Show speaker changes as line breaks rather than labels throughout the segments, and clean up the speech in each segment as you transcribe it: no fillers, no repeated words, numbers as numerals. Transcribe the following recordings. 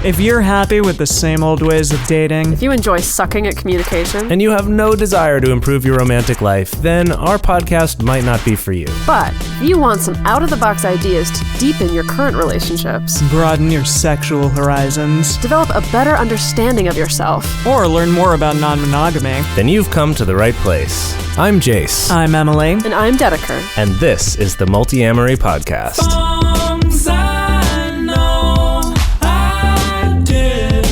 If you're happy with the same old ways of dating,
If you enjoy sucking at communication,
and you have no desire to improve your romantic life, then our podcast might not be for you.
but if you want some out-of-the-box ideas to deepen your current relationships,
broaden your sexual horizons,
develop a better understanding of yourself,
or learn more about non-monogamy,
Then you've come to the right place. I'm Jase,
I'm Emily.
and I'm Dedeker.
and this is the Multiamory podcast.
Songs I know I did,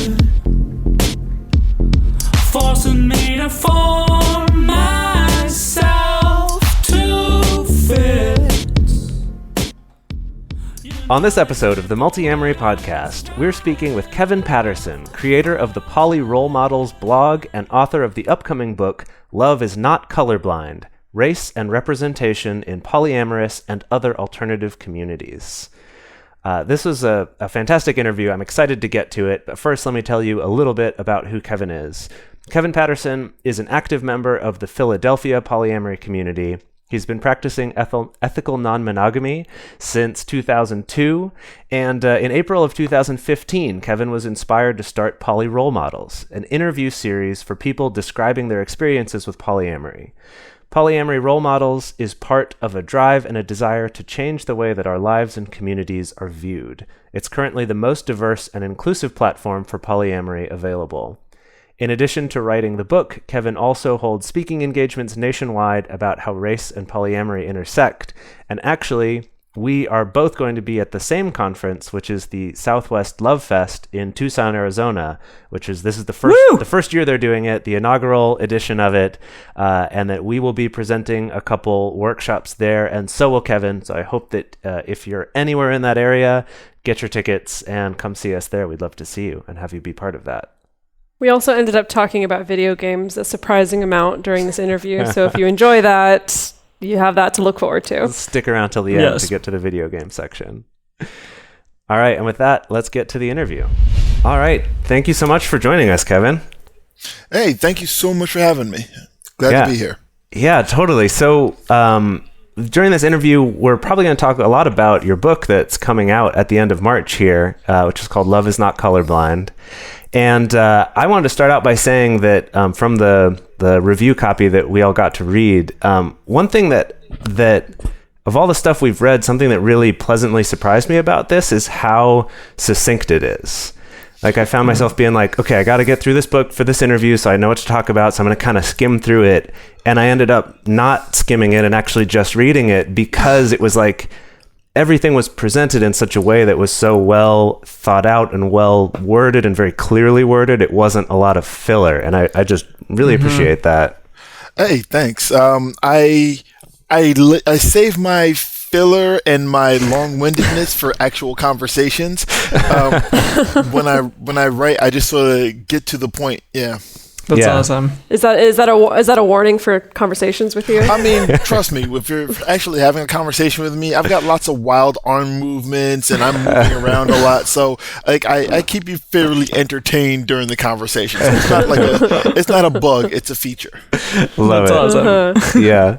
forcing me to form myself to fit.
On this episode of the Multiamory podcast, we're speaking with Kevin Patterson, creator of the Poly Role Models blog and author of the upcoming book, Love is Not Colorblind: Race and Representation in Polyamorous and Other Alternative Communities. This was a fantastic interview. I'm excited to get to it, but first let me tell you a little bit about who Kevin is. Kevin Patterson is an active member of the Philadelphia polyamory community. He's been practicing ethical non-monogamy since 2002, and in April of 2015, Kevin was inspired to start Poly Role Models, an interview series for people describing their experiences with polyamory. Polyamory Role Models is part of a drive and a desire to change the way that our lives and communities are viewed. It's currently the most diverse and inclusive platform for polyamory available. In addition to writing the book, Kevin also holds speaking engagements nationwide about how race and polyamory intersect. And actually, we are both going to be at the same conference, which is the Southwest Love Fest in Tucson, Arizona, this is the first year they're doing it, the inaugural edition of it, and that we will be presenting a couple workshops there, and so will Kevin. So I hope that if you're anywhere in that area, get your tickets and come see us there. We'd love to see you and have you be part of that.
We also ended up talking about video games a surprising amount during this interview. So if you enjoy that, you have that to look forward to.
Stick around till the end to get to the video game section. All right, and with that, let's get to the interview. All right, thank you so much for joining us, Kevin.
Hey, thank you so much for having me. Glad to be here.
Yeah, totally. So during this interview, we're probably going to talk a lot about your book that's coming out at the end of March here, which is called Love is Not Colorblind. And I wanted to start out by saying that from the review copy that we all got to read, one thing that of all the stuff we've read, something that really pleasantly surprised me about this is how succinct it is. Like, I found myself being like, okay, I got to get through this book for this interview so I know what to talk about, so I'm going to kind of skim through it. And I ended up not skimming it and actually just reading it because it was like everything was presented in such a way that was so well thought out and well worded and very clearly worded. It wasn't a lot of filler, and I just really appreciate that. Hey,
thanks. I save my filler and my long-windedness for actual conversations. When I write, I just sort of get to the point. Yeah.
That's awesome.
Is that a warning for conversations with you?
I mean, trust me, if you're actually having a conversation with me, I've got lots of wild arm movements and I'm moving around a lot. So like I keep you fairly entertained during the conversation. So it's not a bug, it's a feature.
Love
That's
it.
awesome.
Yeah.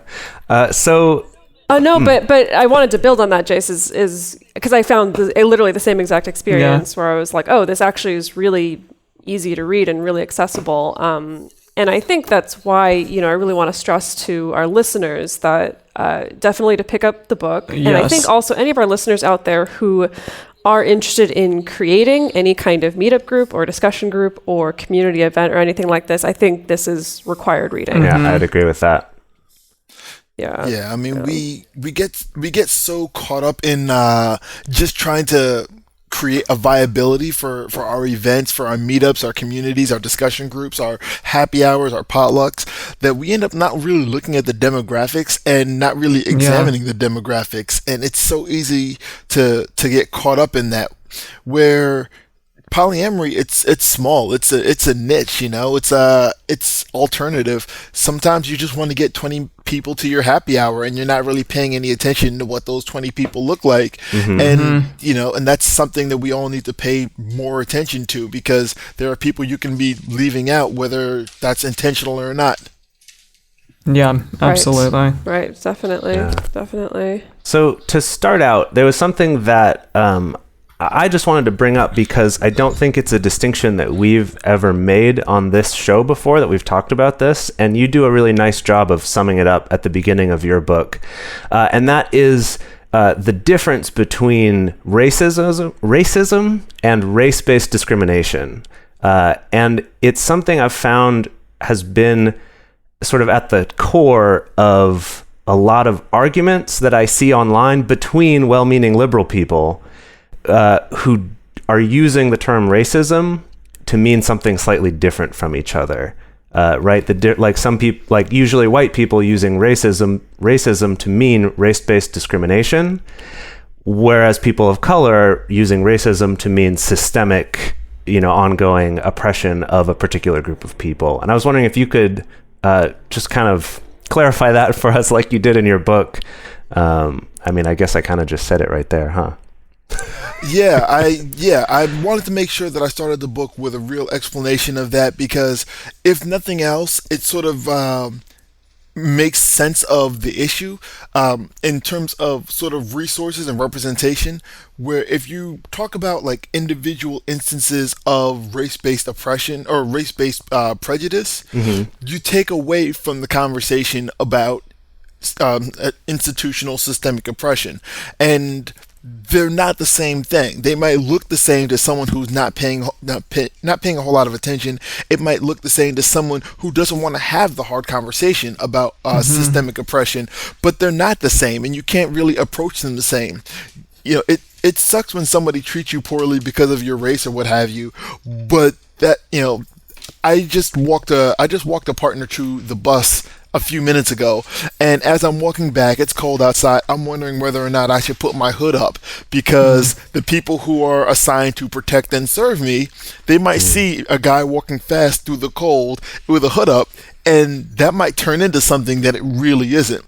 But I wanted to build on that, Jase, is because I found literally the same exact experience where I was like, oh, this actually is really easy to read and really accessible. And I think that's why, I really want to stress to our listeners that definitely to pick up the book.
Yes.
And I think also any of our listeners out there who are interested in creating any kind of meetup group or discussion group or community event or anything like this, I think this is required reading.
Yeah, I'd agree with that.
Yeah. I mean, we get so caught up in just trying to create a viability for our events, for our meetups, our communities, our discussion groups, our happy hours, our potlucks, that we end up not really looking at the demographics and not really examining the demographics. And it's so easy to get caught up in that, where polyamory, it's small, it's a niche, it's alternative. Sometimes you just want to get 20 people to your happy hour and you're not really paying any attention to what those 20 people look like. And that's something that we all need to pay more attention to, because there are people you can be leaving out, whether that's intentional or not.
Yeah, absolutely.
Right, definitely.
So to start out, there was something that I just wanted to bring up, because I don't think it's a distinction that we've ever made on this show before, that we've talked about this, and you do a really nice job of summing it up at the beginning of your book. And that is the difference between racism and race-based discrimination. And it's something I've found has been sort of at the core of a lot of arguments that I see online between well-meaning liberal people who are using the term racism to mean something slightly different from each other, right? Like some people, like usually white people, using racism to mean race-based discrimination, whereas people of color are using racism to mean systemic, ongoing oppression of a particular group of people. And I was wondering if you could just kind of clarify that for us, like you did in your book. I guess I kind of just said it right there, huh?
I wanted to make sure that I started the book with a real explanation of that, because if nothing else, it sort of makes sense of the issue in terms of sort of resources and representation, where if you talk about like individual instances of race-based oppression or race-based prejudice, you take away from the conversation about institutional systemic oppression. And they're not the same thing. They might look the same to someone who's not paying a whole lot of attention. It might look the same to someone who doesn't want to have the hard conversation about systemic oppression, but they're not the same, and you can't really approach them the same. It sucks when somebody treats you poorly because of your race or what have you, but that, I just walked a partner to the bus a few minutes ago, and as I'm walking back, it's cold outside. I'm wondering whether or not I should put my hood up, because the people who are assigned to protect and serve me, they might see a guy walking fast through the cold with a hood up, and that might turn into something that it really isn't.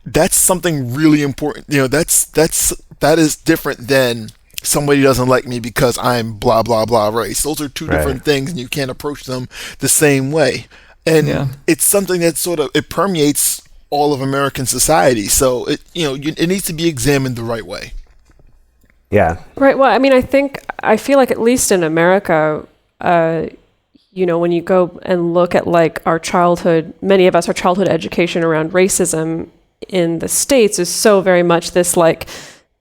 That's something really important. That is different than somebody doesn't like me because I'm blah blah blah race. Those are two different things, and you can't approach them the same way. And it's something that sort of, it permeates all of American society. So it needs to be examined the right way.
Yeah.
Right. Well, I feel like at least in America, when you go and look at like our childhood education around racism in the States is so very much this like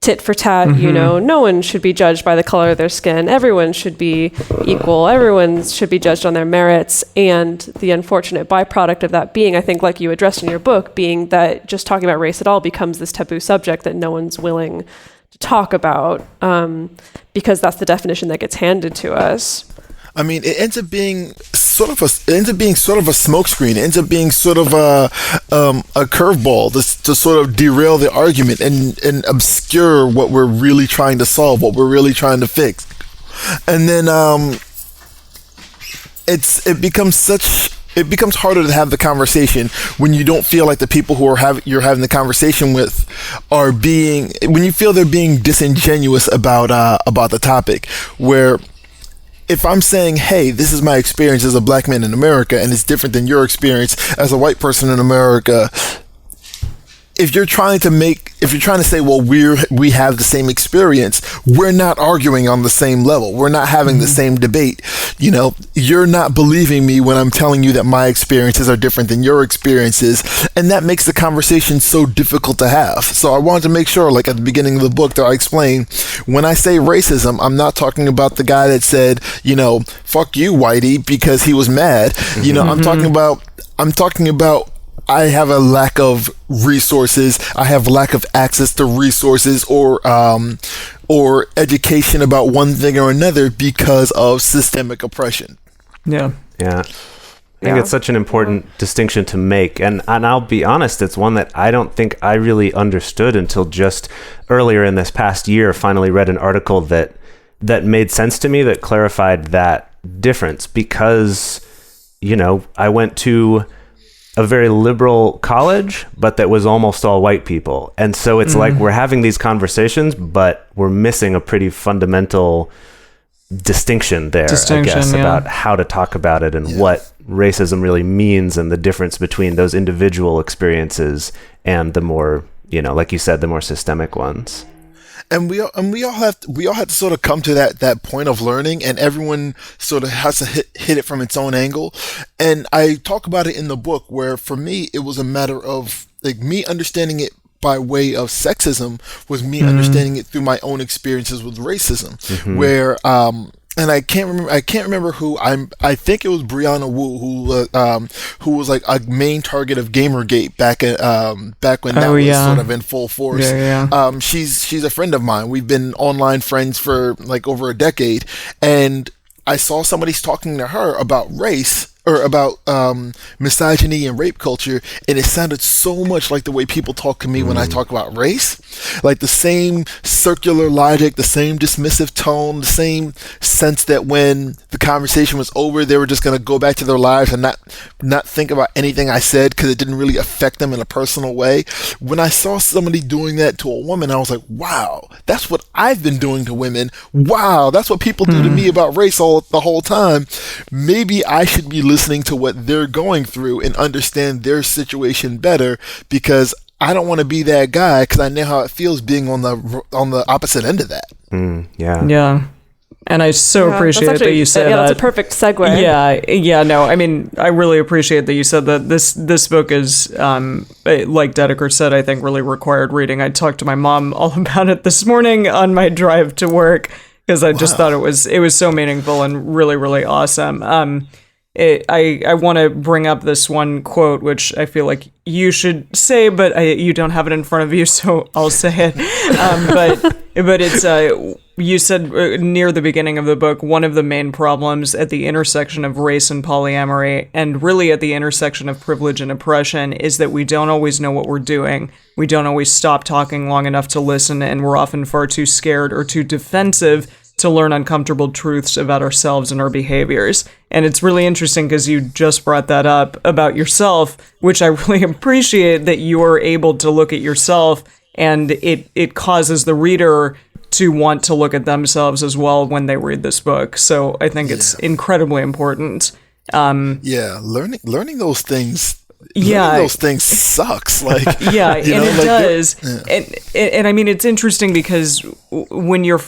tit for tat, no one should be judged by the color of their skin. Everyone should be equal. Everyone should be judged on their merits. And the unfortunate byproduct of that being, I think, like you addressed in your book, being that just talking about race at all becomes this taboo subject that no one's willing to talk about, because that's the definition that gets handed to us.
It ends up being sort of a smokescreen. It ends up being sort of a curveball to sort of derail the argument and obscure what we're really trying to solve, what we're really trying to fix. And then it becomes harder to have the conversation when you don't feel like the people who you're having the conversation with when you feel they're being disingenuous about the topic, where if I'm saying, hey, this is my experience as a black man in America, and it's different than your experience as a white person in America, if you're trying to say, well, we have the same experience, we're not arguing on the same level. We're not having the same debate. You're not believing me when I'm telling you that my experiences are different than your experiences, and that makes the conversation so difficult to have. So I wanted to make sure, like at the beginning of the book, that I explain, when I say racism, I'm not talking about the guy that said, fuck you, whitey, because he was mad. I'm talking about I have a lack of resources. I have lack of access to resources or education about one thing or another because of systemic oppression.
Yeah.
I think it's such an important distinction to make. And I'll be honest, it's one that I don't think I really understood until just earlier in this past year. Finally read an article that made sense to me, that clarified that difference, because, I went to a very liberal college, but that was almost all white people. And so it's like we're having these conversations, but we're missing a pretty fundamental distinction there, I guess, about how to talk about it and what racism really means, and the difference between those individual experiences and the more, like you said, the more systemic ones.
And we all have to sort of come to that point of learning, and everyone sort of has to hit it from its own angle. And I talk about it in the book, where for me it was a matter of like me understanding it by way of sexism was me understanding it through my own experiences with racism, where and I can't remember who. I think it was Brianna Wu who was like a main target of Gamergate back when that was sort of in full force. She's a friend of mine. We've been online friends for like over a decade, and I saw somebody talking to her about race or about misogyny and rape culture, and it sounded so much like the way people talk to me when I talk about race. Like the same circular logic, the same dismissive tone, the same sense that when the conversation was over, they were just going to go back to their lives and not think about anything I said because it didn't really affect them in a personal way. When I saw somebody doing that to a woman, I was like, wow, that's what I've been doing to women. Wow, that's what people do to me about race the whole time. Maybe I should be listening to what they're going through and understand their situation better, because I don't want to be that guy, because I know how it feels being on the opposite end of that.
Yeah. And I so appreciate that you said that.
Yeah, that's a perfect segue.
Yeah, no, I mean, I really appreciate that you said that this book is, like Dedeker said, I think really required reading. I talked to my mom all about it this morning on my drive to work, because I just thought it was so meaningful and really, really awesome. I want to bring up this one quote, which I feel like you should say, but you don't have it in front of you, so I'll say it. But it's you said near the beginning of the book, one of the main problems at the intersection of race and polyamory, and really at the intersection of privilege and oppression, is that we don't always know what we're doing. We don't always stop talking long enough to listen, and we're often far too scared or too defensive to learn uncomfortable truths about ourselves and our behaviors. And it's really interesting because you just brought that up about yourself, which I really appreciate, that you are able to look at yourself, and it causes the reader to want to look at themselves as well when they read this book. So I think it's incredibly important.
Learning those things. Learning those things sucks. Like
it does. And I mean, it's interesting because when you're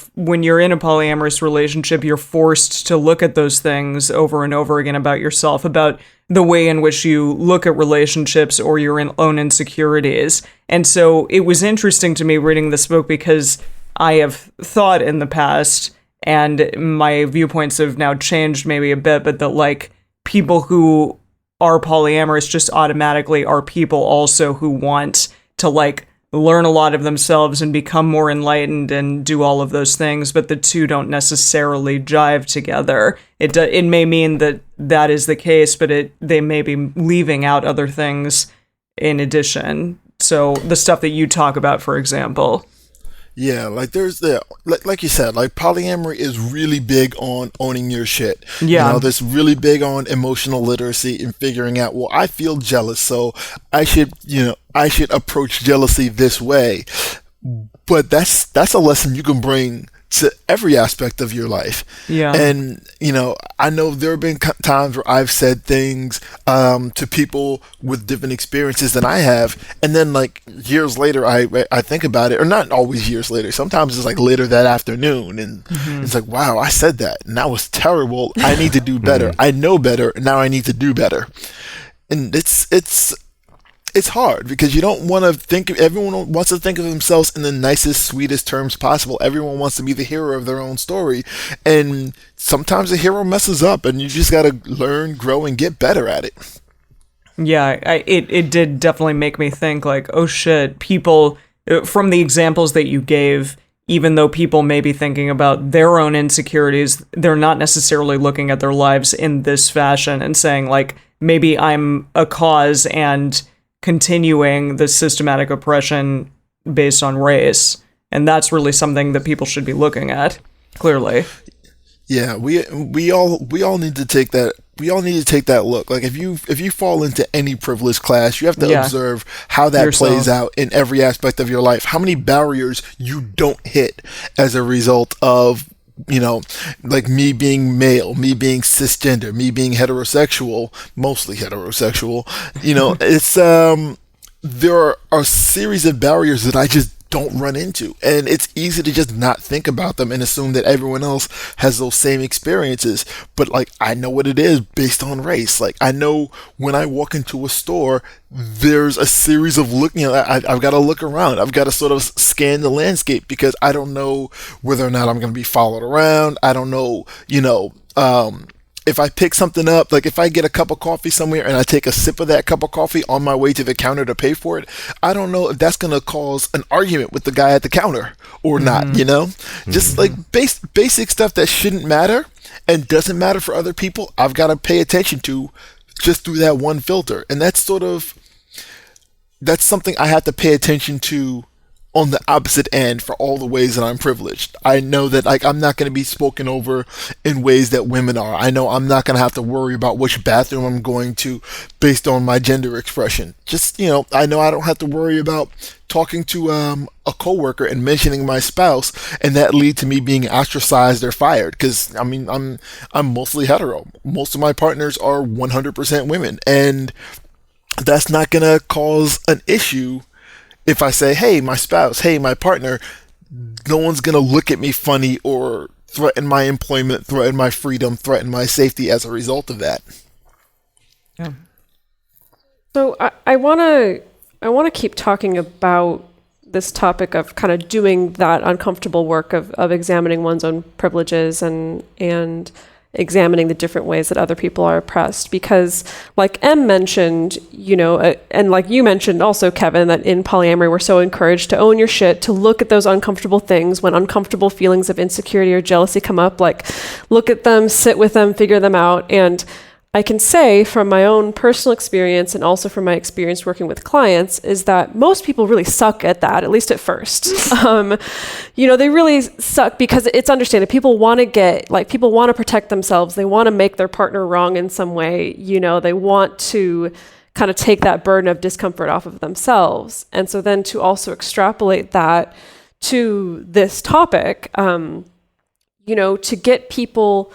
in a polyamorous relationship, you're forced to look at those things over and over again about yourself, about the way in which you look at relationships or your own insecurities. And so it was interesting to me reading this book, because I have thought in the past, and my viewpoints have now changed maybe a bit, but that like people who are polyamorous just automatically are people also who want to like learn a lot of themselves and become more enlightened and do all of those things, but the two don't necessarily jive together. It may mean that is the case, but they may be leaving out other things in addition. So the stuff that you talk about, for example.
Yeah, like there's like you said, like polyamory is really big on owning your shit.
Yeah.
You know, that's really big on emotional literacy and figuring out, well, I feel jealous, so I should approach jealousy this way. But that's a lesson you can bring to every aspect of your life.
Yeah.
And, you know, I know there have been times where I've said things to people with different experiences than I have. And then like years later, I think about it, or not always years later. Sometimes it's like later that afternoon. And it's like, wow, I said that and that was terrible. I need to do better. I know better. Now I need to do better. And it's hard because you don't want to think. Everyone wants to think of themselves in the nicest, sweetest terms possible. Everyone wants to be the hero of their own story, and sometimes the hero messes up, and you just got to learn, grow, and get better at it.
Yeah, it did definitely make me think like, oh shit, people, from the examples that you gave, even though people may be thinking about their own insecurities, they're not necessarily looking at their lives in this fashion and saying like, maybe I'm a cause and continuing the systematic oppression based on race. And that's really something that people should be looking at, clearly.
Yeah, we all need to take that. We all need to take that look. Like if you fall into any privileged class, you have to observe how that plays out in every aspect of your life. How many barriers you don't hit as a result of, you know, like me being male, me being cisgender, me being heterosexual, mostly heterosexual, you know, it's, there are a series of barriers that I just don't run into. And it's easy to just not think about them and assume that everyone else has those same experiences. But like, I know what it is based on race. Like, I know when I walk into a store, there's a series of looking, I've got to look around. I've got to sort of scan the landscape because I don't know whether or not I'm going to be followed around. I don't know, if I pick something up, like if I get a cup of coffee somewhere and I take a sip of that cup of coffee on my way to the counter to pay for it, I don't know if that's going to cause an argument with the guy at the counter or not, Just like basic stuff that shouldn't matter and doesn't matter for other people, I've got to pay attention to just through that one filter. And that's something I have to pay attention to on the opposite end for all the ways that I'm privileged. I know that like I'm not going to be spoken over in ways that women are. I know I'm not going to have to worry about which bathroom I'm going to based on my gender expression. Just, I know I don't have to worry about talking to a coworker and mentioning my spouse and that lead to me being ostracized or fired, because I'm mostly hetero. Most of my partners are 100% women, and that's not going to cause an issue. If I say, hey, my spouse, hey, my partner, no one's going to look at me funny or threaten my employment, threaten my freedom, threaten my safety as a result of that.
Yeah.
So I want to keep talking about this topic of kind of doing that uncomfortable work of examining one's own privileges and examining the different ways that other people are oppressed, because like Em mentioned, and like you mentioned also, Kevin, that in polyamory we're so encouraged to own your shit, to look at those uncomfortable things when uncomfortable feelings of insecurity or jealousy come up, like look at them, sit with them, figure them out. And I can say from my own personal experience and also from my experience working with clients is that most people really suck at that, at least at first. They really suck because it's understandable. People want to protect themselves. They want to make their partner wrong in some way. They want to kind of take that burden of discomfort off of themselves. And so then to also extrapolate that to this topic, to get people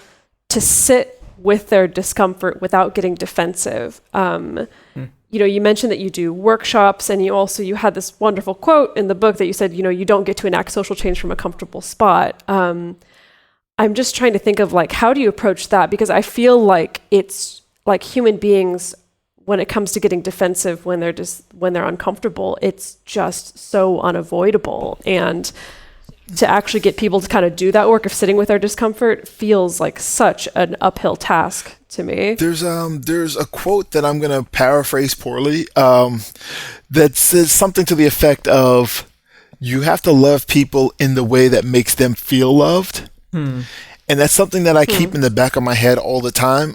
to sit with their discomfort without getting defensive. You mentioned that you do workshops, and you had this wonderful quote in the book that you said, you don't get to enact social change from a comfortable spot. I'm just trying to think of like, how do you approach that? Because I feel like it's like human beings, when it comes to getting defensive, when they're uncomfortable, it's just so unavoidable. And to actually get people to kind of do that work of sitting with their discomfort feels like such an uphill task to me.
There's a quote that I'm going to paraphrase poorly that says something to the effect of, you have to love people in the way that makes them feel loved. And that's something that I keep in the back of my head all the time.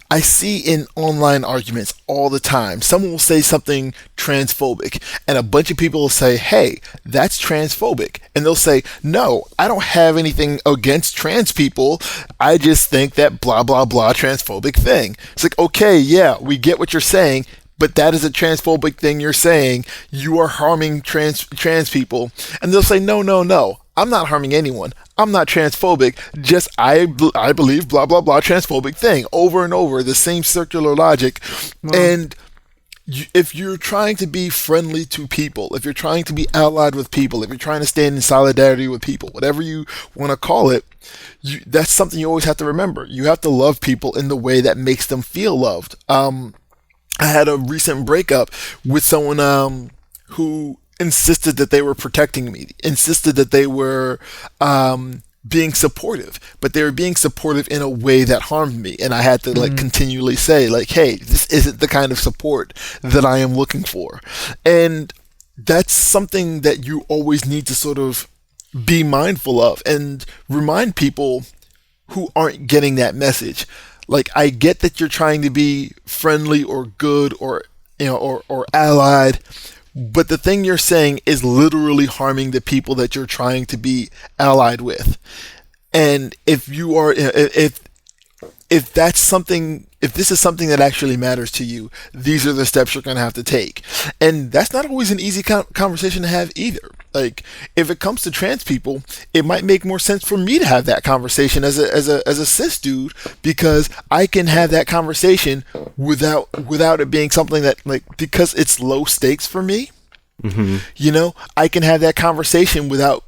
I see in online arguments all the time, someone will say something transphobic and a bunch of people will say, hey, that's transphobic. And they'll say, no, I don't have anything against trans people. I just think that blah, blah, blah transphobic thing. It's like, okay, yeah, we get what you're saying, but that is a transphobic thing you're saying. You are harming trans people. And they'll say, no, I'm not harming anyone. I'm not transphobic. Just I believe blah, blah, blah transphobic thing over and over, the same circular logic. Wow. And if you're trying to be friendly to people, if you're trying to be allied with people, if you're trying to stand in solidarity with people, whatever you want to call it, that's something you always have to remember. You have to love people in the way that makes them feel loved. I had a recent breakup with someone who insisted that they were protecting me, insisted that they were being supportive, but they were being supportive in a way that harmed me. And I had to continually say like, hey, this isn't the kind of support that I am looking for. And that's something that you always need to sort of be mindful of and remind people who aren't getting that message. Like, I get that you're trying to be friendly or good or allied, but the thing you're saying is literally harming the people that you're trying to be allied with. And if you are, if that's something, if this is something that actually matters to you, these are the steps you're going to have to take. And that's not always an easy conversation to have either. Like, if it comes to trans people, it might make more sense for me to have that conversation as a cis dude, because I can have that conversation without it being something that, like, because it's low stakes for me, You know, I can have that conversation without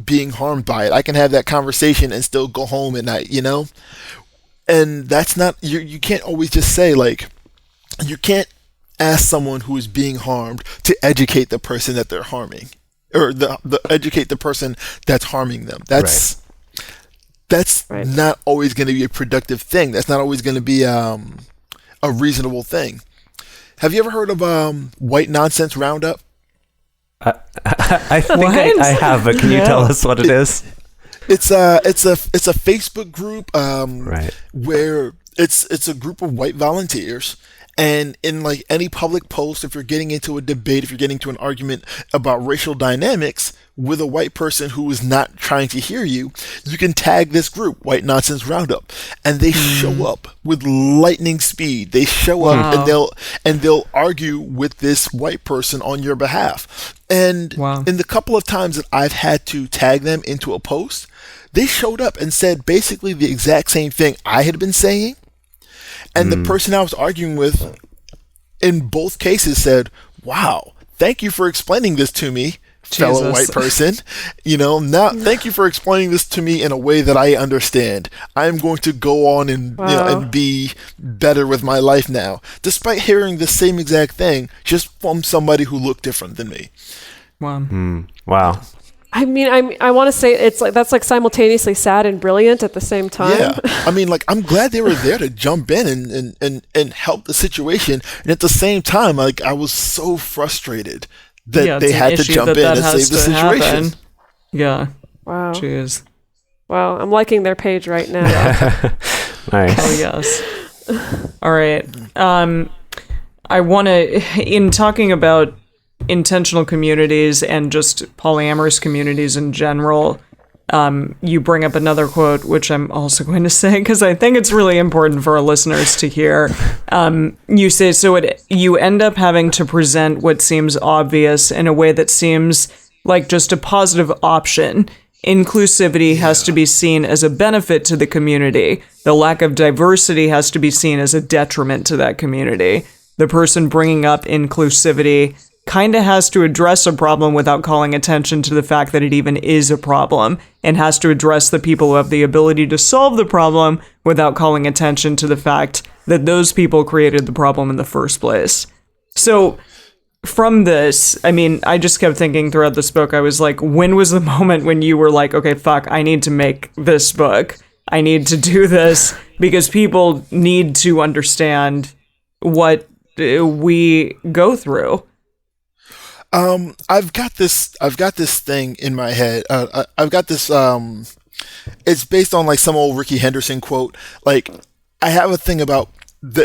being harmed by it. I can have that conversation and still go home at night, you know? And that's not, you can't always just say, like, you can't ask someone who is being harmed to educate the person that they're harming, or the educate the person that's harming them. That's not always going to be a productive thing. That's not always going to be a reasonable thing. Have you ever heard of White Nonsense Roundup?
I think I have, but can you tell us what it is?
It's a Facebook group where it's a group of white volunteers, and in like any public post, if you're getting into a debate, if you're getting into an argument about racial dynamics with a white person who is not trying to hear you, you can tag this group, White Nonsense Roundup, and they show up with lightning speed. They show up and they'll argue with this white person on your behalf. And in the couple of times that I've had to tag them into a post, they showed up and said basically the exact same thing I had been saying. And the person I was arguing with in both cases said, "Wow, thank you for explaining this to me, fellow white person. You know, now thank you for explaining this to me in a way that I understand. I'm going to go on and you know, and be better with my life now, despite hearing the same exact thing just from somebody who looked different than me."
Wow.
I mean, I want to say it's like that's like simultaneously sad and brilliant at the same time.
Yeah, I mean, like I'm glad they were there to jump in and help the situation, and at the same time, like I was so frustrated that they had to jump in and save the situation.
Yeah.
Wow.
Jeez.
Wow, I'm liking their page right now.
Nice.
Oh yes. All right. I want to, in talking about intentional communities and just polyamorous communities in general, you bring up another quote, which I'm also going to say because I think it's really important for our listeners to hear. You say, you end up having to present what seems obvious in a way that seems like just a positive option. Inclusivity has to be seen as a benefit to the community. The lack of diversity has to be seen as a detriment to that community. The person bringing up inclusivity kind of has to address a problem without calling attention to the fact that it even is a problem, and has to address the people who have the ability to solve the problem without calling attention to the fact that those people created the problem in the first place. So from this, I mean, I just kept thinking throughout this book, I was like, when was the moment when you were like, okay, fuck, I need to make this book. I need to do this because people need to understand what we go through.
I've got this thing in my head. I've got this, it's based on like some old Ricky Henderson quote. Like I have a thing about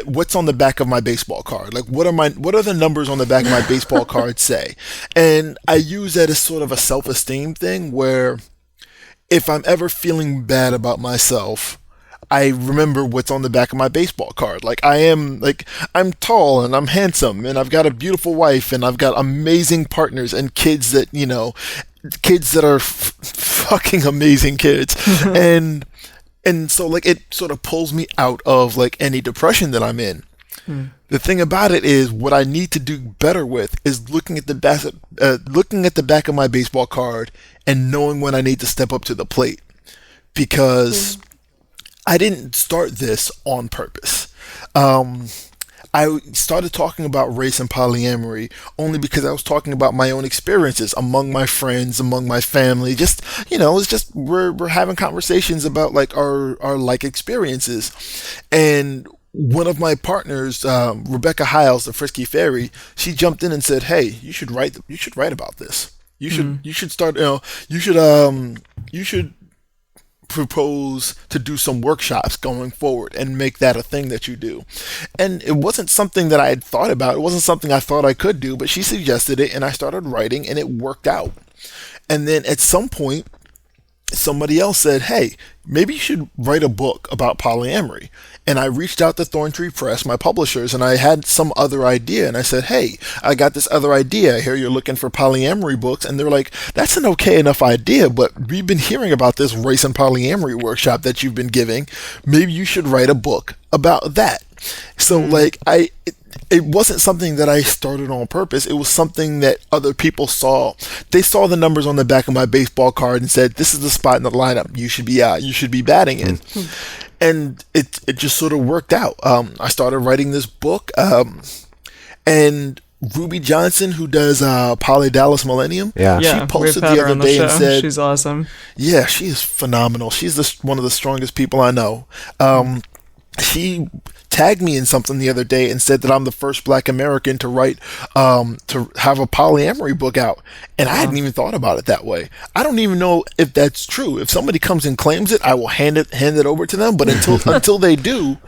what's on the back of my baseball card. Like what are the numbers on the back of my baseball card say? And I use that as sort of a self-esteem thing where if I'm ever feeling bad about myself, I remember what's on the back of my baseball card. Like I'm tall and I'm handsome and I've got a beautiful wife and I've got amazing partners and kids that, you know, kids that are fucking amazing kids. and so like it sort of pulls me out of like any depression that I'm in. The thing about it is what I need to do better with is looking at the back of my baseball card and knowing when I need to step up to the plate, because I didn't start this on purpose. I started talking about race and polyamory only because I was talking about my own experiences among my friends, among my family. Just, you know, it's just we're having conversations about like our like experiences. And one of my partners, Rebecca Hiles, the Frisky Fairy, she jumped in and said, "Hey, you should write about this. You should start. You should propose to do some workshops going forward and make that a thing that you do." And it wasn't something that I had thought about. It wasn't something I thought I could do, but she suggested it and I started writing and it worked out. And then at some point, somebody else said, "Hey, maybe you should write a book about polyamory." And I reached out to Thorntree Press, my publishers, and I had some other idea. And I said, "Hey, I got this other idea. I hear you're looking for polyamory books." And they're like, "That's an okay enough idea, but we've been hearing about this race and polyamory workshop that you've been giving. Maybe you should write a book about that." So like it wasn't something that I started on purpose. It was something that other people saw. They saw the numbers on the back of my baseball card and said, "This is the spot in the lineup you should be batting in." And it just sort of worked out. I started writing this book, and Ruby Johnson, who does Poly Dallas Millennium, she posted the other day and said,
"She's awesome."
Yeah, she is phenomenal. She's one of the strongest people I know. She tagged me in something the other day and said that I'm the first Black American to write, to have a polyamory book out. And I hadn't even thought about it that way. I don't even know if that's true. If somebody comes and claims it, I will hand it over to them. But until they do,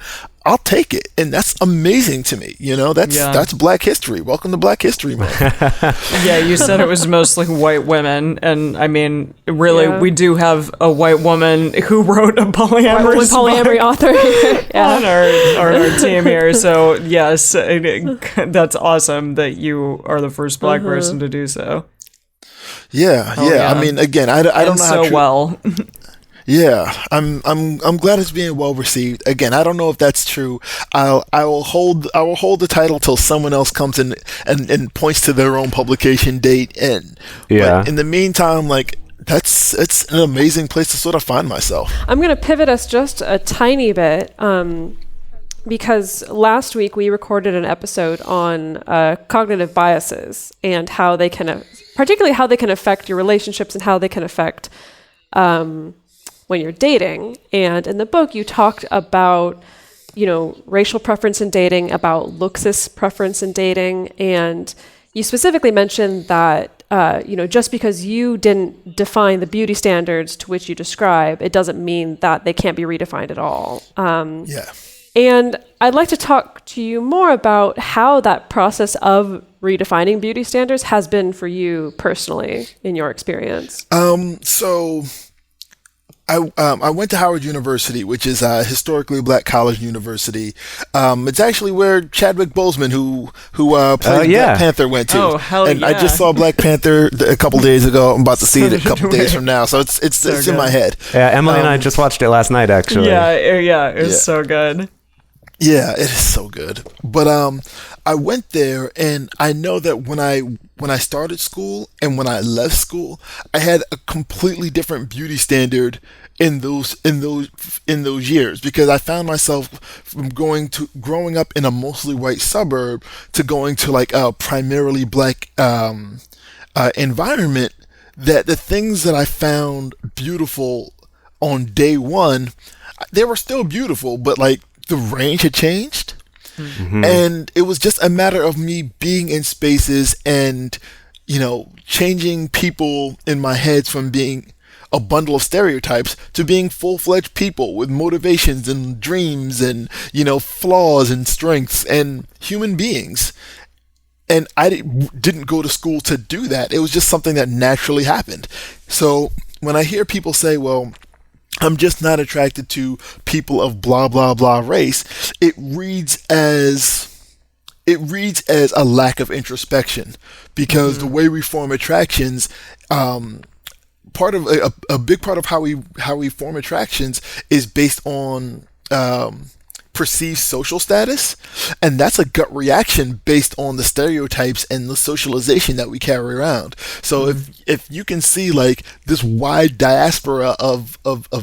I'll take it. And that's amazing to me. That's Black History. Welcome to Black History Month.
Yeah, you said it was mostly white women. And I mean, really, we do have a white woman who wrote a polyamory
author
on our team here. So yes, that's awesome that you are the first Black person to do so.
Yeah. I mean, again, I don't know how
so well.
Yeah, I'm glad it's being well received. Again, I don't know if that's true. I will hold the title till someone else comes in and points to their own publication date. But in the meantime, it's an amazing place to sort of find myself.
I'm going to pivot us just a tiny bit. Because last week we recorded an episode on cognitive biases and how they can, particularly how they can affect your relationships and how they can affect when you're dating. And in the book, you talked about, racial preference in dating, about looksist preference in dating, and you specifically mentioned that just because you didn't define the beauty standards to which you describe, it doesn't mean that they can't be redefined at all. And I'd like to talk to you more about how that process of redefining beauty standards has been for you personally in your experience.
So I went to Howard University, which is a historically Black college university. It's actually where Chadwick Boseman, who played Black Panther, went to.
Oh, hell
and
yeah.
I just saw Black Panther a couple days ago. I'm about to see it a couple days from now, so it's in my head.
Yeah, Emily and I just watched it last night, actually.
It was so good.
Yeah, it is so good. But I went there, and I know that when I started school and when I left school, I had a completely different beauty standard in those years, because I found myself from growing up in a mostly white suburb to going to a primarily Black environment, that the things that I found beautiful on day one, they were still beautiful, but the range had changed. Mm-hmm. And it was just a matter of me being in spaces and, changing people in my head from being a bundle of stereotypes to being full-fledged people with motivations and dreams and, flaws and strengths and human beings. And I didn't go to school to do that. It was just something that naturally happened. So when I hear people say, well, I'm just not attracted to people of blah, blah, blah race, it reads as a lack of introspection, because the way we form attractions, part of a big part of how we form attractions is based on perceived social status, and that's a gut reaction based on the stereotypes and the socialization that we carry around. So if you can see this wide diaspora of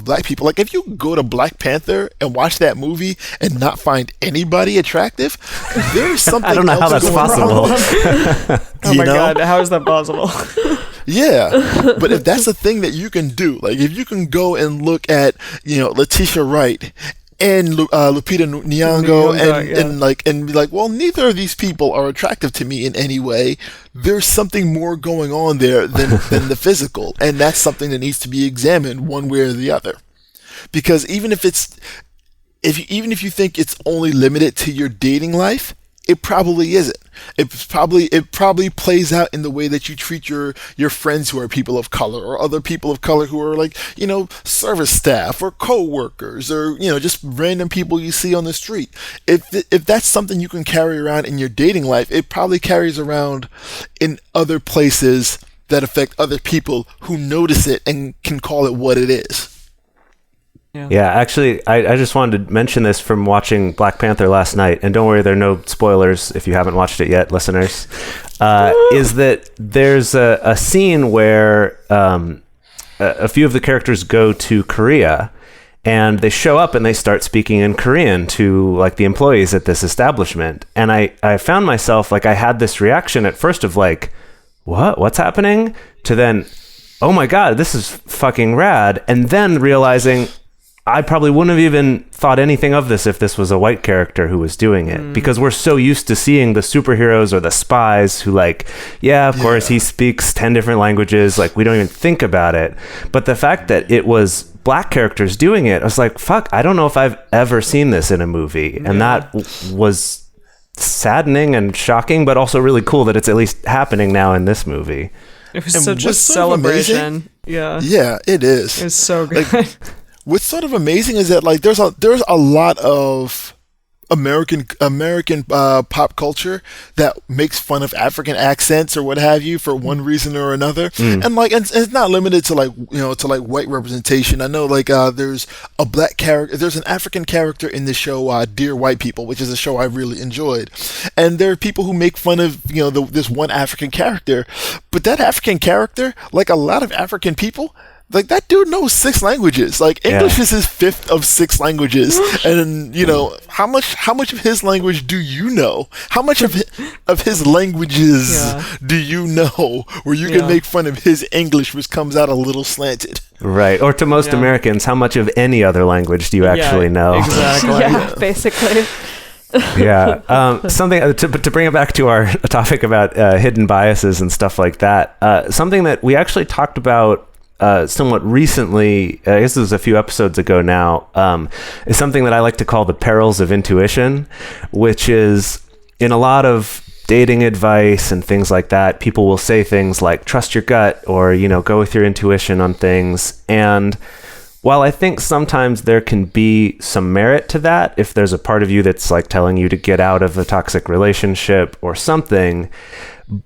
Black people, if you go to Black Panther and watch that movie and not find anybody attractive, there's something
I don't know how that's possible.
Oh my God, how is that possible?
Yeah, but if that's a thing that you can do, if you can go and look at Letitia Wright and Lupita Nyong'o and be like, well, neither of these people are attractive to me in any way. There's something more going on there than the physical, and that's something that needs to be examined one way or the other. Because even if you think it's only limited to your dating life, it probably isn't. It probably plays out in the way that you treat your friends who are people of color, or other people of color who are service staff or co-workers, or just random people you see on the street. If that's something you can carry around in your dating life, it probably carries around in other places that affect other people who notice it and can call it what it is.
Yeah, actually, I just wanted to mention this from watching Black Panther last night, and don't worry, there are no spoilers if you haven't watched it yet, listeners, is that there's a scene where a few of the characters go to Korea, and they show up and they start speaking in Korean to like the employees at this establishment. And I found myself, like, I had this reaction at first of like, what's happening? To then, oh my God, this is fucking rad. And then realizing I probably wouldn't have even thought anything of this if this was a white character who was doing it, because we're so used to seeing the superheroes or the spies who like, of course he speaks 10 different languages. Like, we don't even think about it. But the fact that it was black characters doing it, I was like, fuck, I don't know if I've ever seen this in a movie. And that was saddening and shocking, but also really cool that it's at least happening now in this movie.
It was such a celebration.
Yeah, it is.
It's so good.
Like, what's sort of amazing is that like there's a lot of American pop culture that makes fun of African accents or what have you for one reason or another, and like and it's not limited to like to like white representation. I know like there's a black character, there's an African character in the show Dear White People, which is a show I really enjoyed, and there are people who make fun of this one African character, but that African character, like a lot of African people, like that dude knows 6 languages. Like English is his 5th of 6 languages, and how much of his language do you know? How much of his languages do you know? Where you can make fun of his English, which comes out a little slanted. Right.
Or to most Americans, how much of any other language do you actually know?
Exactly.
Basically.
Something to bring it back to our topic about hidden biases and stuff like that. Something that we actually talked about somewhat recently, I guess it was a few episodes ago now, is something that I like to call the perils of intuition, which is in a lot of dating advice and things like that, people will say things like trust your gut or, go with your intuition on things. And while I think sometimes there can be some merit to that, if there's a part of you that's like telling you to get out of a toxic relationship or something,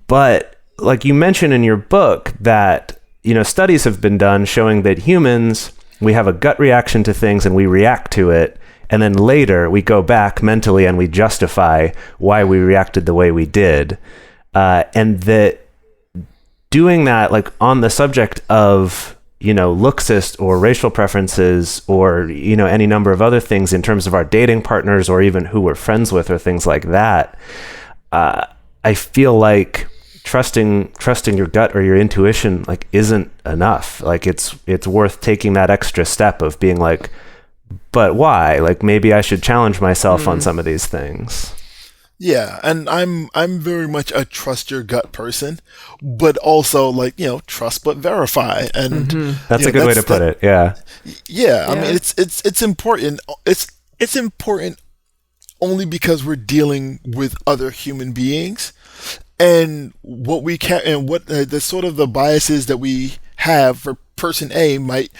but like you mentioned in your book that studies have been done showing that humans, we have a gut reaction to things and we react to it. And then later we go back mentally and we justify why we reacted the way we did. And that doing that, like on the subject of, looksist or racial preferences or, any number of other things in terms of our dating partners or even who we're friends with or things like that, I feel like trusting your gut or your intuition like isn't enough. Like it's worth taking that extra step of being like, but why? Like maybe I should challenge myself on some of these things.
Yeah, and I'm very much a trust your gut person, but also like trust but verify, and
that's a good way to put it. Yeah.
I mean it's important. It's important only because we're dealing with other human beings. And what we can, and what the sort of the biases that we have for person A might,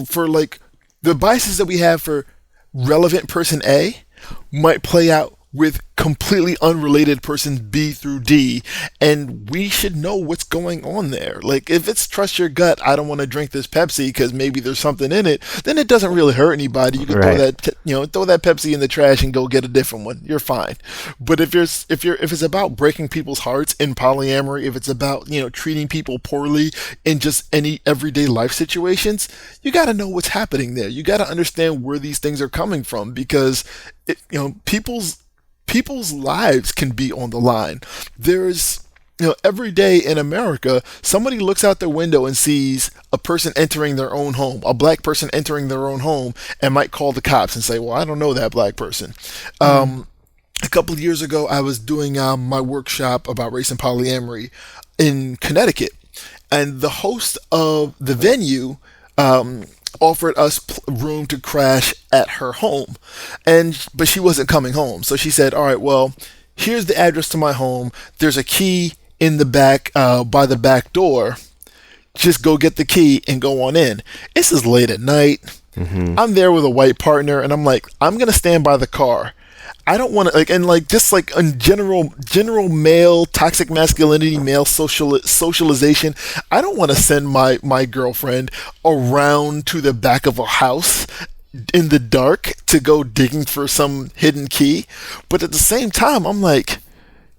for like the biases that we have for relevant person A might play out with completely unrelated persons B through D, and we should know what's going on there. Like if it's trust your gut, I don't want to drink this Pepsi because maybe there's something in it, then it doesn't really hurt anybody. You can throw that Pepsi in the trash and go get a different one. You're fine. But if it's about breaking people's hearts in polyamory, if it's about treating people poorly in just any everyday life situations, you got to know what's happening there. You got to understand where these things are coming from, because people's lives can be on the line. There's, every day in America, somebody looks out their window and sees a person entering their own home, a black person entering their own home, and might call the cops and say, well, I don't know that black person. A couple of years ago, I was doing my workshop about race and polyamory in Connecticut, and the host of the venue offered us room to crash at her home, but she wasn't coming home. So she said, all right, well, here's the address to my home. There's a key in the back, by the back door. Just go get the key and go on in. This is late at night. I'm there with a white partner, and I'm like, I'm going to stand by the car. I don't want to like, and like just like in general male toxic masculinity, male socialization. I don't want to send my girlfriend around to the back of a house in the dark to go digging for some hidden key. But at the same time, I'm like,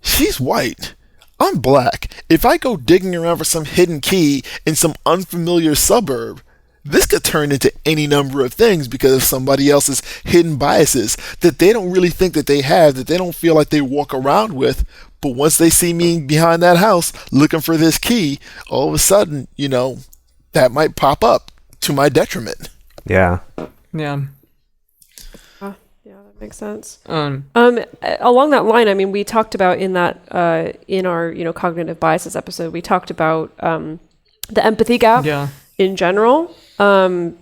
she's white, I'm black. If I go digging around for some hidden key in some unfamiliar suburb, this could turn into any number of things because of somebody else's hidden biases that they don't really think that they have, that they don't feel like they walk around with. But once they see me behind that house looking for this key, all of a sudden, that might pop up to my detriment.
Yeah.
Yeah.
Yeah, that makes sense. Along that line, I mean, we talked about in that in our cognitive biases episode, we talked about the empathy gap in general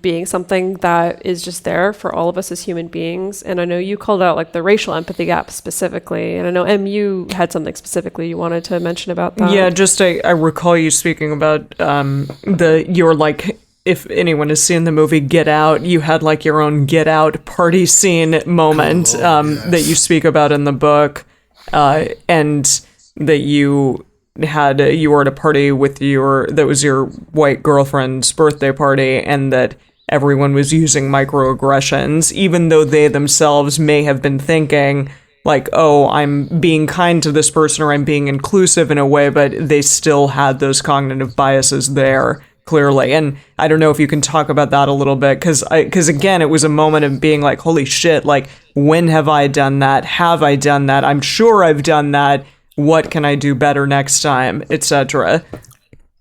being something that is just there for all of us as human beings. And I know you called out like the racial empathy gap specifically, and I know you had something specifically you wanted to mention about that.
Yeah, just I recall you speaking about you're like, if anyone has seen the movie Get Out, you had like your own Get Out party scene moment that you speak about in the book, and that you were at a party with that was your white girlfriend's birthday party, and that everyone was using microaggressions, even though they themselves may have been thinking like, oh, I'm being kind to this person or I'm being inclusive in a way, but they still had those cognitive biases there. Clearly. And I don't know if you can talk about that a little bit, because again, it was a moment of being like, holy shit, like, when have I done that? Have I done that? I'm sure I've done that. What can I do better next time, etc.?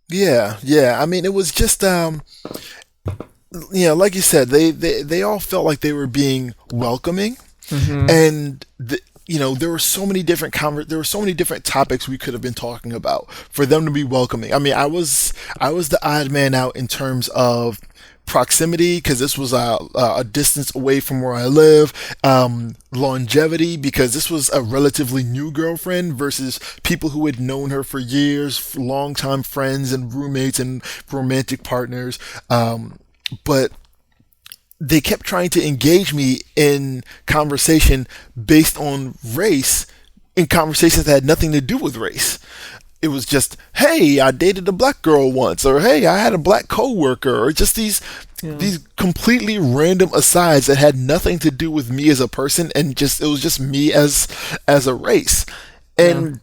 Yeah.
I mean, it was just, like you said, they all felt like they were being welcoming, and there were so many different topics we could have been talking about for them to be welcoming. I mean, I was the odd man out in terms of proximity, because this was a distance away from where I live, longevity, because this was a relatively new girlfriend versus people who had known her for years, longtime friends and roommates and romantic partners, but they kept trying to engage me in conversation based on race, in conversations that had nothing to do with race. It was just, hey, I dated a black girl once, or hey, I had a black coworker, or just these completely random asides that had nothing to do with me as a person, and it was just me as a race. And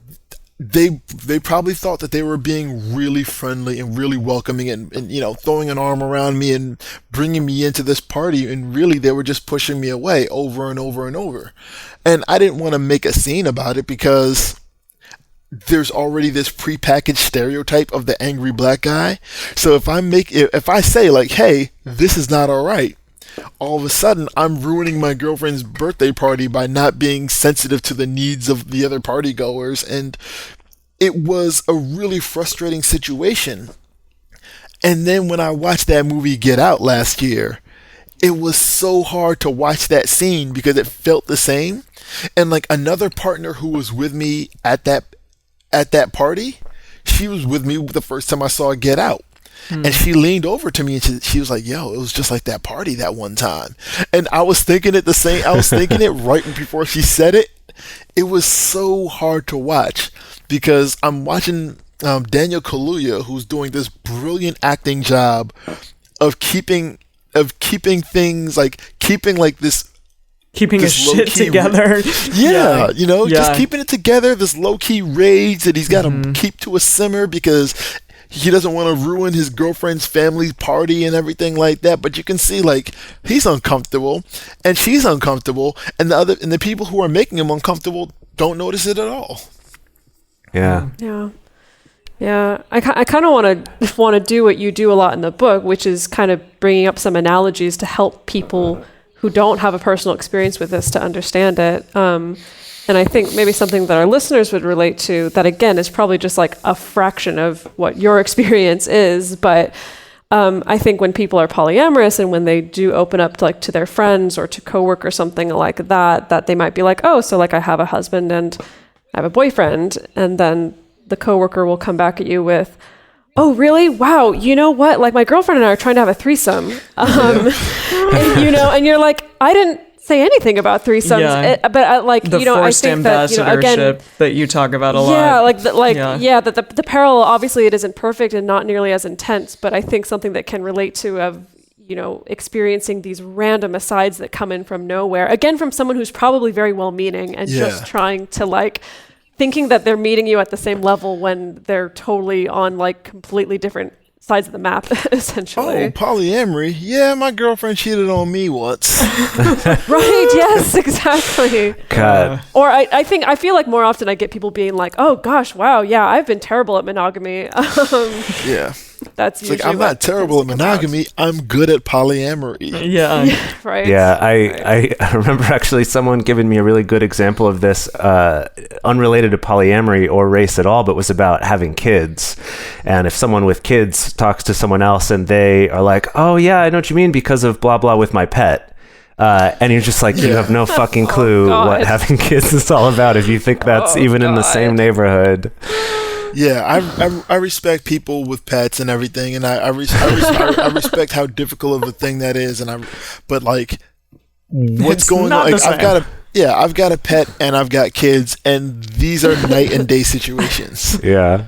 they probably thought that they were being really friendly and really welcoming and throwing an arm around me and bringing me into this party, and really they were just pushing me away over and over and over. And I didn't want to make a scene about it because there's already this prepackaged stereotype of the angry black guy. So if I say like, hey, this is not all right, all of a sudden I'm ruining my girlfriend's birthday party by not being sensitive to the needs of the other party goers. And it was a really frustrating situation. And then when I watched that movie Get Out last year, it was so hard to watch that scene because it felt the same. And like another partner who was with me at that party, she was with me the first time I saw Get Out. And she leaned over to me and she was like, yo, it was just like that party that one time. And I was thinking it right before she said it. It was so hard to watch because I'm watching Daniel Kaluuya, who's doing this brilliant acting job of keeping things like keeping his shit together. Just keeping it together, this low-key rage that he's got to keep to a simmer because he doesn't want to ruin his girlfriend's family party and everything like that. But you can see like he's uncomfortable and she's uncomfortable, and the people who are making him uncomfortable don't notice it at all.
Yeah. I kind of want to do what you do a lot in the book, which is kind of bringing up some analogies to help people who don't have a personal experience with this to understand it. And I think maybe something that our listeners would relate to, that again is probably just like a fraction of what your experience is, but I think when people are polyamorous and when they do open up to their friends or to coworkers or something like that they might be like, oh, so like I have a husband and I have a boyfriend, and then the coworker will come back at you with, oh, really? Wow. You know what? Like my girlfriend and I are trying to have a threesome. And you're like, I didn't say anything about threesomes.
Yeah.
But like,
The
you know, I
forced
think that, you know,
ambassadorship
again,
that you talk about a lot.
yeah, that the parallel, obviously it isn't perfect and not nearly as intense, but I think something that can relate to of, you know, experiencing these random asides that come in from nowhere, again, from someone who's probably very well-meaning and just trying to like, thinking that they're meeting you at the same level when they're totally on like completely different sides of the map, essentially.
Oh, polyamory. Yeah, my girlfriend cheated on me once.
Right, yes, exactly.
God.
Or I feel like more often I get people being like, oh gosh, wow, yeah, I've been terrible at monogamy.
Yeah.
That's
It's
usually
like, I'm not terrible at monogamy. I'm good at polyamory.
Yeah.
right.
Yeah, I remember actually someone giving me a really good example of this, unrelated to polyamory or race at all, but was about having kids. And if someone with kids talks to someone else and they are like, oh yeah, I know what you mean because of blah, blah with my pet. And you're just like, you have no fucking clue what having kids is all about if you think that's even in the same neighborhood.
Yeah, I respect people with pets and everything, and I respect how difficult of a thing that is, but like, what's going on? Like, I've got a pet and I've got kids, and these are night and day situations.
Yeah,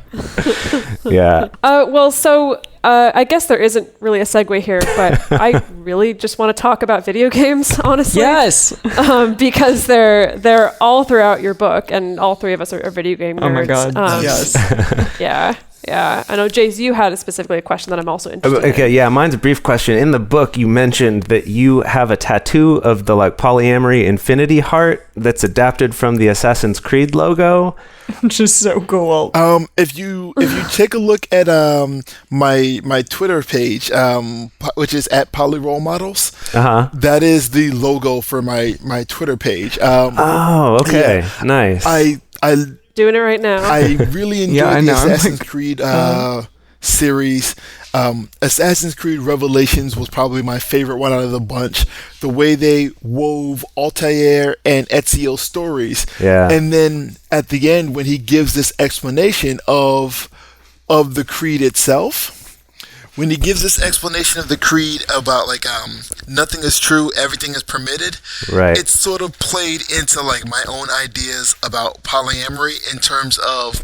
yeah.
Well, so I guess there isn't really a segue here, but I really just want to talk about video games, honestly.
Yes.
Because they're all throughout your book, and all three of us are video game nerds.
Oh my God. Yes.
Yeah. I know, Jase, you had specifically a question that I'm also interested in.
Okay, yeah, mine's a brief question. In the book, you mentioned that you have a tattoo of the like polyamory infinity heart that's adapted from the Assassin's Creed logo.
Which is so cool.
If you take a look at my Twitter page, which is at Polyroll Models, that is the logo for my Twitter page.
Okay, yeah, nice.
I
doing it right now.
I really enjoyed the Assassin's Creed series. Assassin's Creed Revelations was probably my favorite one out of the bunch. The way they wove Altair and Ezio's stories.
Yeah.
And then at the end, when he gives this explanation of the creed itself, when he gives this explanation of the creed about like nothing is true, everything is permitted,
right?
It's sort of played into like my own ideas about polyamory in terms of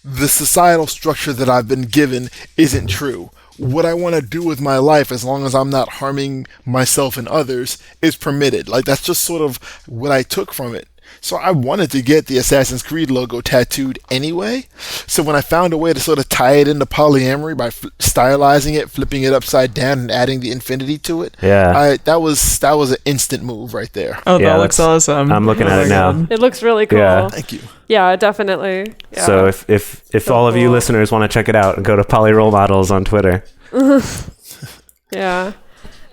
the societal structure that I've been given isn't true. What I want to do with my life, as long as I'm not harming myself and others, is permitted. Like, that's just sort of what I took from it. So I wanted to get the Assassin's Creed logo tattooed anyway. So when I found a way to sort of tie it into polyamory by stylizing it, flipping it upside down, and adding the infinity to it, that was an instant move right there.
Oh, that looks awesome.
I'm looking at it now.
It looks really cool.
Yeah.
Thank you.
Yeah, definitely. Yeah.
So if all of you listeners want to check it out, go to Polyroll Models on Twitter.
Yeah.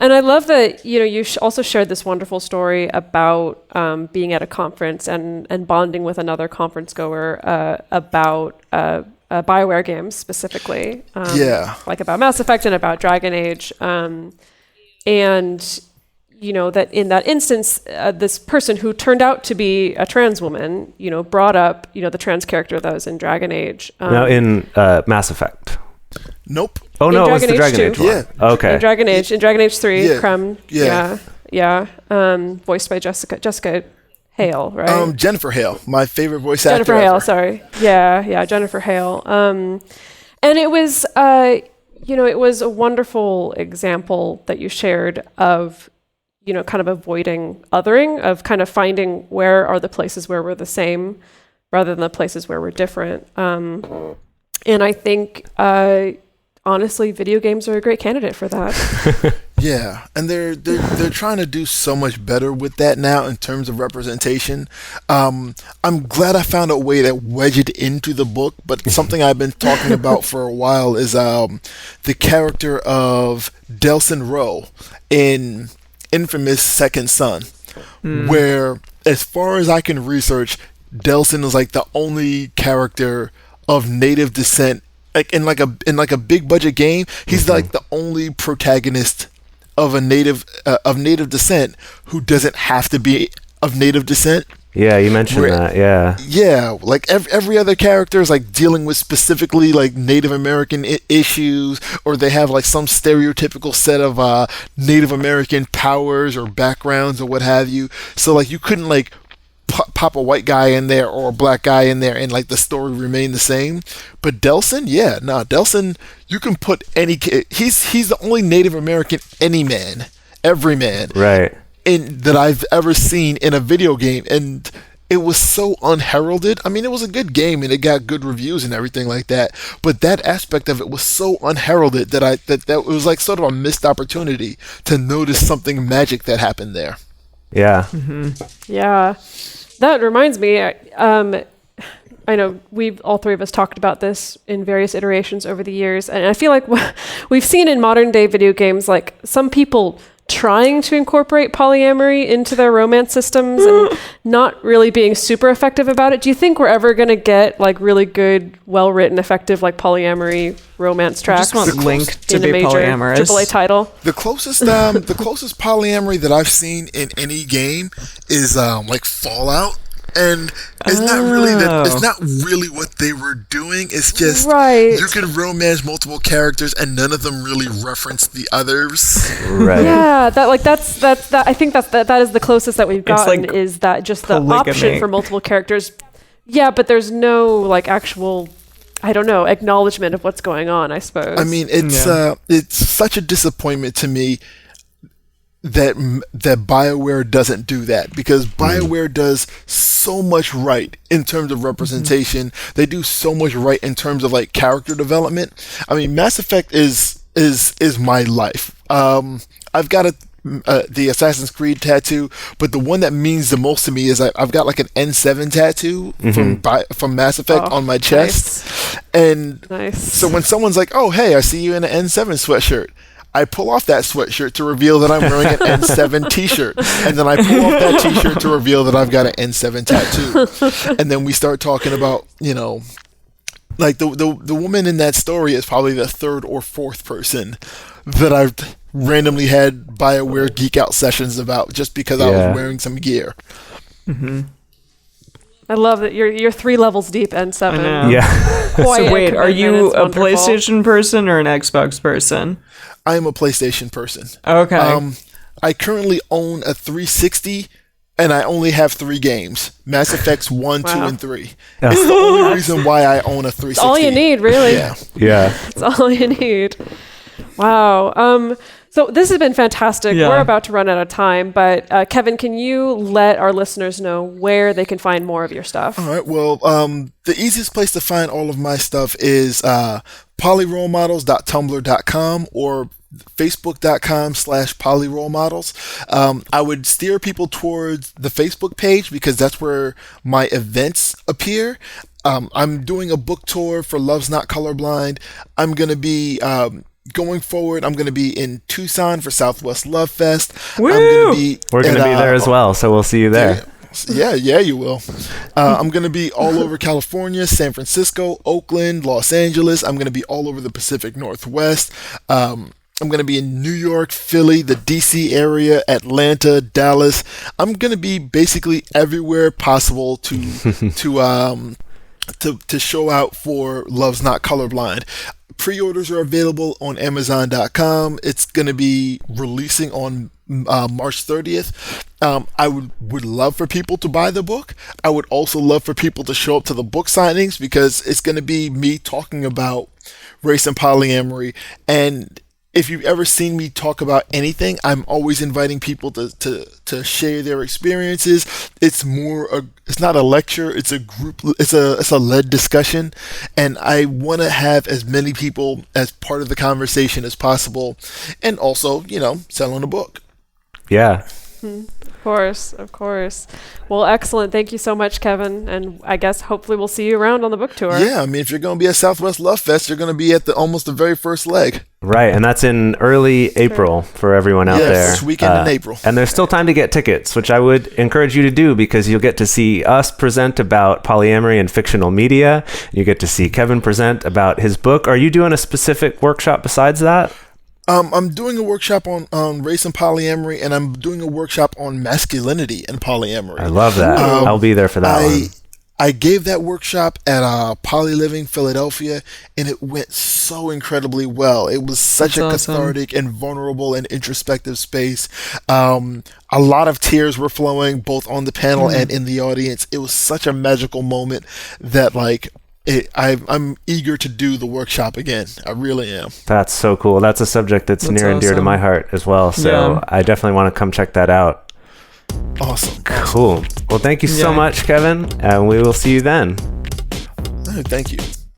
And I love that, you know, you also shared this wonderful story about being at a conference and bonding with another conference goer about BioWare games specifically. Like about Mass Effect and about Dragon Age. And, you know, that in that instance, this person who turned out to be a trans woman, you know, brought up, you know, the trans character that was in Dragon Age.
Now in Mass Effect.
Nope.
Oh, no, it was the Dragon Age one.
Yeah.
Okay.
In Dragon Age 3,
Yeah.
Krem. Yeah. Voiced by Jessica Hale, right?
Jennifer Hale, my favorite voice actor.
Jennifer Hale, sorry. Yeah, Jennifer Hale. And it was, you know, it was a wonderful example that you shared of, you know, kind of avoiding othering, of kind of finding where are the places where we're the same rather than the places where we're different. And I think, honestly, video games are a great candidate for that.
Yeah, and they're trying to do so much better with that now in terms of representation. I'm glad I found a way to wedge it into the book, but something I've been talking about for a while is the character of Delson Rowe in infamous Second Son, where, as far as I can research, Delson is like the only character of native descent, like in a big budget game. He's like the only protagonist of a native descent who doesn't have to be of native descent.
Yeah, you mentioned that. Yeah.
Yeah, like every other character is like dealing with specifically like Native American issues, or they have like some stereotypical set of Native American powers or backgrounds or what have you. So like you couldn't like pop a white guy in there or a black guy in there and like the story remain the same. But Delson, Delson, you can put any he's the only Native American every man,
right,
that I've ever seen in a video game, and it was so unheralded. I mean, it was a good game and it got good reviews and everything like that, but that aspect of it was so unheralded that it was like sort of a missed opportunity to notice something magic that happened there.
Yeah.
Mm-hmm. Yeah. That reminds me, I know all three of us talked about this in various iterations over the years, and I feel like we've seen in modern day video games, like some people trying to incorporate polyamory into their romance systems and not really being super effective about it. Do you think we're ever going to get like really good, well-written, effective like polyamory romance tracks?
I just want Link to be polyamorous.
AAA title.
The closest polyamory that I've seen in any game is like Fallout. And it's not really what they were doing. It's just you can romance multiple characters and none of them really reference the others.
Right.
Yeah, that's I think that is the closest that we've gotten, like is that just the polygamy option for multiple characters. Yeah, but there's no like actual, I don't know, acknowledgement of what's going on, I suppose.
I mean, it's such a disappointment to me that BioWare doesn't do that, because BioWare does so much right in terms of representation. They do so much right in terms of like character development. I mean, Mass Effect is my life. I've got the Assassin's Creed tattoo, but the one that means the most to me is I've got like an N7 tattoo from Mass Effect on my chest. Nice. And so when someone's like, "Oh, hey, I see you in an N7 sweatshirt," I pull off that sweatshirt to reveal that I'm wearing an N7 t-shirt. And then I pull off that t-shirt to reveal that I've got an N7 tattoo. And then we start talking about, like the woman in that story is probably the third or fourth person that I've randomly had BioWare geek out sessions about just because I was wearing some gear.
Mm-hmm.
I love that you're 3 levels deep, N7.
Yeah.
So wait, are you a PlayStation person or an Xbox person?
I am a PlayStation person.
Okay.
I currently own a 360, and I only have 3 games: Mass Effects 1, 2, and 3. Yeah. It's the only reason why I own a 360.
It's all you need, really.
Yeah.
It's all you need. Wow. So this has been fantastic.
Yeah.
We're about to run out of time, but Kevin, can you let our listeners know where they can find more of your stuff?
All right. Well, the easiest place to find all of my stuff is polyrolemodels.tumblr.com or facebook.com/polyrolemodels. I would steer people towards the Facebook page because that's where my events appear. I'm doing a book tour for Love's Not Colorblind. I'm going to be going forward, I'm going to be in Tucson for Southwest Love Fest.
Woo!
We're going to be there as well, so we'll see you there.
Yeah, you will. I'm going to be all over California, San Francisco, Oakland, Los Angeles. I'm going to be all over the Pacific Northwest. I'm going to be in New York, Philly, the DC area, Atlanta, Dallas. I'm going to be basically everywhere possible to show out for Love's Not Colorblind. Pre-orders are available on Amazon.com. It's going to be releasing on March 30th. I would love for people to buy the book. I would also love for people to show up to the book signings because it's going to be me talking about race and polyamory. And if you've ever seen me talk about anything, I'm always inviting people to share their experiences. It's not a lecture, it's a group, it's a led discussion, and I want to have as many people as part of the conversation as possible, and also, selling a book.
Yeah.
Of course. Well, excellent. Thank you so much, Kevin. And I guess hopefully we'll see you around on the book tour.
Yeah, I mean, if you're going to be at Southwest Love Fest, you're going to be at almost the very first leg.
Right, and that's in early April for everyone out there.
This weekend in April.
And there's still time to get tickets, which I would encourage you to do because you'll get to see us present about polyamory and fictional media. You get to see Kevin present about his book. Are you doing a specific workshop besides that?
I'm doing a workshop on race and polyamory, and I'm doing a workshop on masculinity and polyamory.
I love that. I'll be there for that one.
I gave that workshop at Poly Living Philadelphia, and it went so incredibly well. It was such a cathartic and vulnerable and introspective space. A lot of tears were flowing both on the panel and in the audience. It was such a magical moment that I'm eager to do the workshop again. I really am.
That's so cool. That's a subject that's near and dear to my heart as well. So I definitely want to come check that out.
Awesome.
Cool. Well, thank you so much, Kevin, and we will see you then.
Thank you.